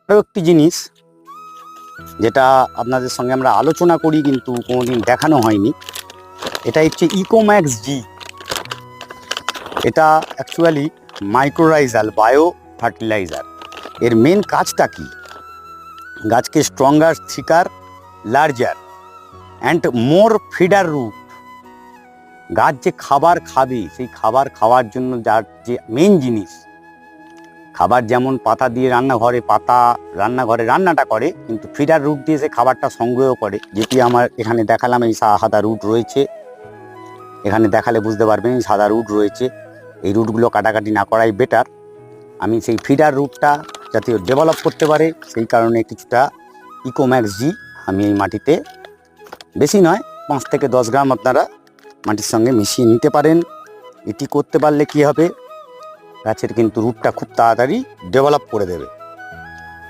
আরও একটি জিনিস যেটা আপনাদের সঙ্গে আমরা আলোচনা করি কিন্তু কোনোদিন দেখানো হয়নি, এটা হচ্ছে ইকোম্যাক্স জি। এটা অ্যাকচুয়ালি মাইক্রোরাইজাল বায়ো ফার্টিলাইজার। এর মেন কাজটা কি? গাছকে stronger, thicker, larger and more feeder root. গাছ যে খাবার খাবে, সেই খাবার খাওয়ার জন্য যার যে মেন জিনিস, খাবার যেমন পাতা দিয়ে রান্নাঘরে রান্নাটা করে, কিন্তু ফিডার রুট দিয়ে সে খাবারটা সংগ্রহ করে, যেটি আমার এখানে দেখালাম। এই সাদা রুট রয়েছে, এখানে দেখালে বুঝতে পারবেন এই সাদা রুট রয়েছে। এই রুটগুলো কাটাকাটি না করাই বেটার। আমি সেই ফিডার রুটটা যাতে ডেভেলপ করতে পারে, সেই কারণে কিছুটা ইকোম্যাক্স জি আমি এই মাটিতে, বেশি নয় 5 থেকে 10 গ্রাম আপনারা মাটির সঙ্গে মিশিয়ে নিতে পারেন। এটি করতে পারলে কি হবে, গাছের কিন্তু রুটটা খুব তাড়াতাড়ি ডেভেলপ করে দেবে।